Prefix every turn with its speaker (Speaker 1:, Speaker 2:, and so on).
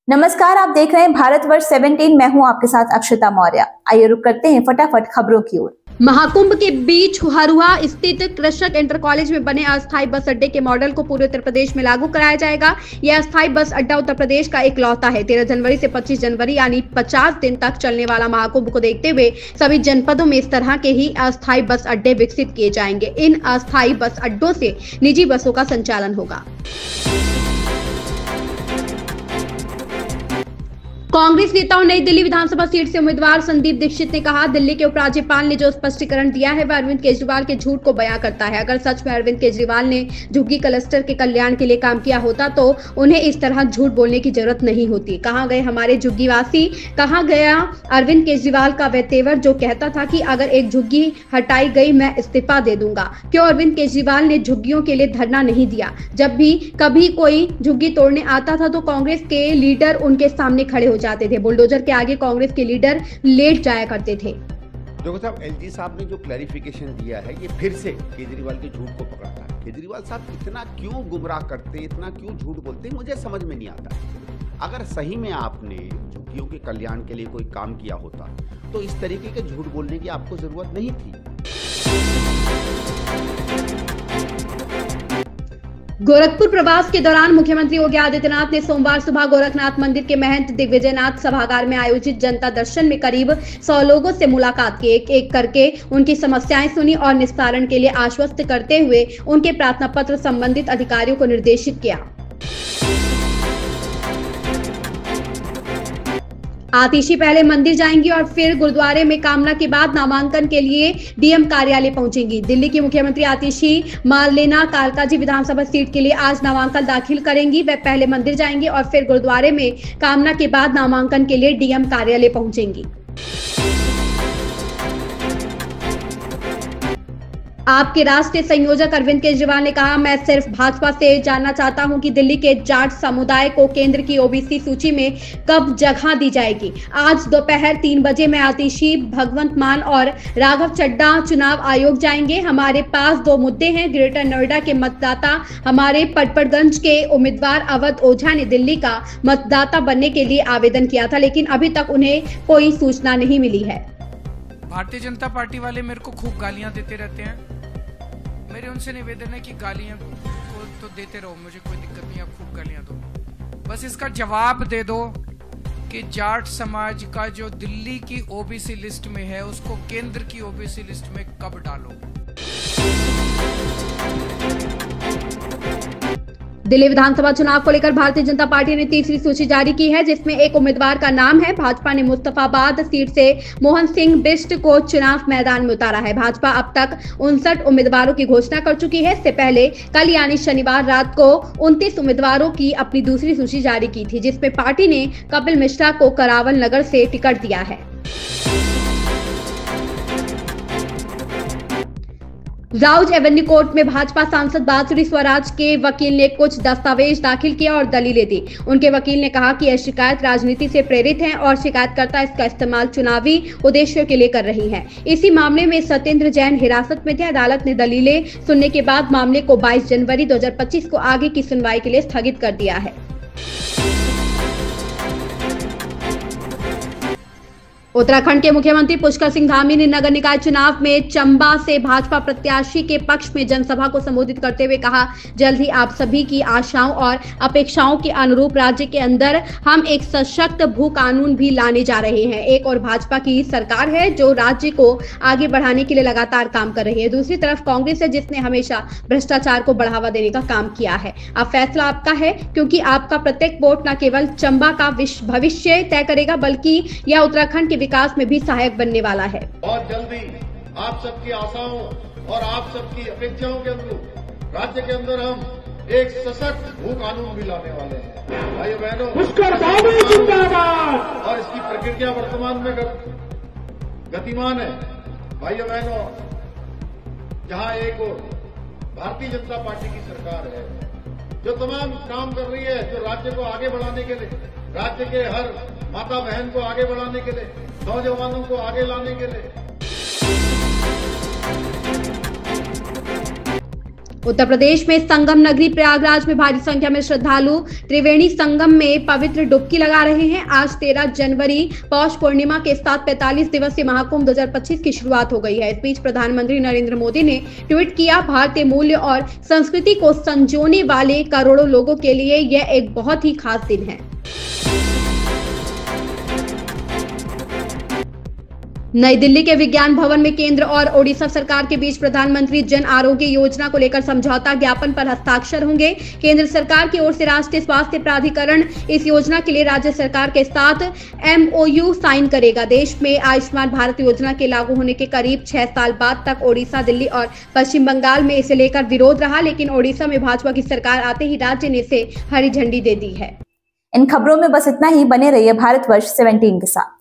Speaker 1: नमस्कार, आप देख रहे हैं भारतवर्ष 17। मैं हूं आपके साथ अक्षता मौर्य। आइए रुक करते हैं फटाफट खबरों की ओर।
Speaker 2: महाकुंभ के बीच हरुहा स्थित कृषक इंटर कॉलेज में बने अस्थायी बस अड्डे के मॉडल को पूरे उत्तर प्रदेश में लागू कराया जाएगा। यह अस्थायी बस अड्डा उत्तर प्रदेश का इकलौता है। 13 जनवरी से 25 जनवरी यानी 50 दिन तक चलने वाला महाकुंभ को देखते हुए सभी जनपदों में इस तरह के ही अस्थायी बस अड्डे विकसित किए जाएंगे। इन अस्थायी बस अड्डों से निजी बसों का संचालन होगा। कांग्रेस नेता और नई दिल्ली विधानसभा सीट से उम्मीदवार संदीप दीक्षित ने कहा, दिल्ली के उपराज्यपाल ने जो स्पष्टीकरण दिया है वह अरविंद केजरीवाल के झूठ को बयां करता है। अगर सच में अरविंद केजरीवाल ने झुग्गी क्लस्टर के कल्याण के लिए काम किया होता तो उन्हें इस तरह झूठ बोलने की जरूरत नहीं होती। कहां गए हमारे झुग्गीवासी? कहां गया अरविंद केजरीवाल का वह तेवर जो कहता था कि अगर एक झुग्गी हटाई गई मैं इस्तीफा दे दूंगा? क्यों अरविंद केजरीवाल ने झुग्गियों के लिए धरना नहीं दिया? जब भी कभी कोई झुग्गी तोड़ने आता था तो कांग्रेस के लीडर उनके सामने खड़े हो जाते थे। बुलडोजर के आगे कांग्रेस के लीडर लेट जाया करते थे।
Speaker 3: देखो साहब, एलजी साहब ने जो क्लैरिफिकेशन दिया है ये फिर से केजरीवाल के झूठ को पकड़ता है। केजरीवाल साहब इतना क्यों गुमराह करते हैं, इतना क्यों झूठ बोलते हैं, मुझे समझ में नहीं आता। अगर सही में आपने झुग्गियों के कल्याण के लिए कोई काम किया होता तो इस तरीके के झूठ बोलने की आपको जरूरत नहीं थी।
Speaker 2: गोरखपुर प्रवास के दौरान मुख्यमंत्री योगी आदित्यनाथ ने सोमवार सुबह गोरखनाथ मंदिर के महंत दिग्विजयनाथ सभागार में आयोजित जनता दर्शन में करीब 100 लोगों से मुलाकात की। एक एक करके उनकी समस्याएं सुनी और निस्तारण के लिए आश्वस्त करते हुए उनके प्रार्थना पत्र संबंधित अधिकारियों को निर्देशित किया। आतिशी पहले मंदिर जाएंगी और फिर गुरुद्वारे में कामना के बाद नामांकन के लिए डीएम कार्यालय पहुंचेंगी। दिल्ली की मुख्यमंत्री आतिशी मारलेना कालकाजी विधानसभा सीट के लिए आज नामांकन दाखिल करेंगी। वह पहले मंदिर जाएंगी और फिर गुरुद्वारे में कामना के बाद नामांकन के लिए डीएम कार्यालय पहुंचेंगी। आपके राष्ट्रीय संयोजक अरविंद केजरीवाल ने कहा, मैं सिर्फ भाजपा से जानना चाहता हूं कि दिल्ली के जाट समुदाय को केंद्र की ओबीसी सूची में कब जगह दी जाएगी। आज दोपहर 3 बजे मैं आतिशी, भगवंत मान और राघव चड्डा चुनाव आयोग जाएंगे। हमारे पास 2 मुद्दे हैं। ग्रेटर नोएडा के मतदाता हमारे पटपड़गंज के उम्मीदवार अवध ओझा ने दिल्ली का मतदाता बनने के लिए आवेदन किया था, लेकिन अभी तक उन्हें कोई सूचना नहीं मिली है।
Speaker 4: भारतीय जनता पार्टी वाले मेरे को खूब गालियां देते रहते हैं। मेरे उनसे निवेदन है कि गालियां को तो देते रहो, मुझे कोई दिक्कत नहीं, आप खूब गालियां दो। बस इसका जवाब दे दो कि जाट समाज का जो दिल्ली की ओबीसी लिस्ट में है उसको केंद्र की ओबीसी लिस्ट में कब डालो।
Speaker 2: दिल्ली विधानसभा चुनाव को लेकर भारतीय जनता पार्टी ने तीसरी सूची जारी की है, जिसमें एक उम्मीदवार का नाम है। भाजपा ने मुस्तफाबाद सीट से मोहन सिंह बिष्ट को चुनाव मैदान में उतारा है। भाजपा अब तक 59 उम्मीदवारों की घोषणा कर चुकी है। इससे पहले कल यानी शनिवार रात को 29 उम्मीदवारों की अपनी दूसरी सूची जारी की थी, जिसमें पार्टी ने कपिल मिश्रा को करावल नगर से टिकट दिया है। राउज एवेन्यू कोर्ट में भाजपा सांसद बांसुरी स्वराज के वकील ने कुछ दस्तावेज दाखिल किया और दलीलें दी। उनके वकील ने कहा कि यह शिकायत राजनीति से प्रेरित है और शिकायतकर्ता इसका इस्तेमाल चुनावी उद्देश्यों के लिए कर रही है। इसी मामले में सत्येंद्र जैन हिरासत में थे। अदालत ने दलीलें सुनने के बाद मामले को 22 जनवरी 2025 को आगे की सुनवाई के लिए स्थगित कर दिया है। उत्तराखंड के मुख्यमंत्री पुष्कर सिंह धामी ने नगर निकाय चुनाव में चंबा से भाजपा प्रत्याशी के पक्ष में जनसभा को संबोधित करते हुए कहा, जल्द ही आप सभी की आशाओं और अपेक्षाओं के अनुरूप राज्य के अंदर हम एक सशक्त भू कानून भी लाने जा रहे हैं। एक और भाजपा की सरकार है जो राज्य को आगे बढ़ाने के लिए लगातार काम कर रही है। दूसरी तरफ कांग्रेस है जिसने हमेशा भ्रष्टाचार को बढ़ावा देने का काम किया है। अब फैसला आपका है, क्योंकि आपका प्रत्येक वोट न केवल चंबा का भविष्य तय करेगा बल्कि यह उत्तराखंड के विकास में भी सहायक बनने वाला है।
Speaker 5: बहुत जल्दी आप सबकी आशाओं और आप सबकी अपेक्षाओं के अनुरूप राज्य के अंदर हम एक सशक्त भू कानून भी लाने वाले हैं। भाइयों बहनों, और इसकी प्रक्रिया वर्तमान में गतिमान है। भाइयों बहनों, जहां एक और भारतीय जनता पार्टी की सरकार है जो तमाम काम कर रही है, जो राज्य को आगे बढ़ाने के लिए, राज्य के हर माता बहन को आगे बढ़ाने के लिए, नौजवानों को आगे लाने के लिए।
Speaker 2: उत्तर प्रदेश में संगम नगरी प्रयागराज में भारी संख्या में श्रद्धालु त्रिवेणी संगम में पवित्र डुबकी लगा रहे हैं। आज 13 जनवरी पौष पूर्णिमा के साथ 45 दिवसीय महाकुंभ 2025 की शुरुआत हो गई है। इस बीच प्रधानमंत्री नरेंद्र मोदी ने ट्वीट किया, भारतीय मूल्य और संस्कृति को संजोने वाले करोड़ों लोगों के लिए यह एक बहुत ही खास दिन है। नई दिल्ली के विज्ञान भवन में केंद्र और ओडिशा सरकार के बीच प्रधानमंत्री जन आरोग्य योजना को लेकर समझौता ज्ञापन पर हस्ताक्षर होंगे। केंद्र सरकार की ओर से राष्ट्रीय स्वास्थ्य प्राधिकरण इस योजना के लिए राज्य सरकार के साथ MOU साइन करेगा। देश में आयुष्मान भारत योजना के लागू होने के करीब 6 साल बाद तक ओडिशा, दिल्ली और पश्चिम बंगाल में इसे लेकर विरोध रहा, लेकिन ओडिशा में भाजपा की सरकार आते ही राज्य ने इसे हरी झंडी दे दी है।
Speaker 1: इन खबरों में बस इतना ही। बने रहिए भारतवर्ष 17 के साथ।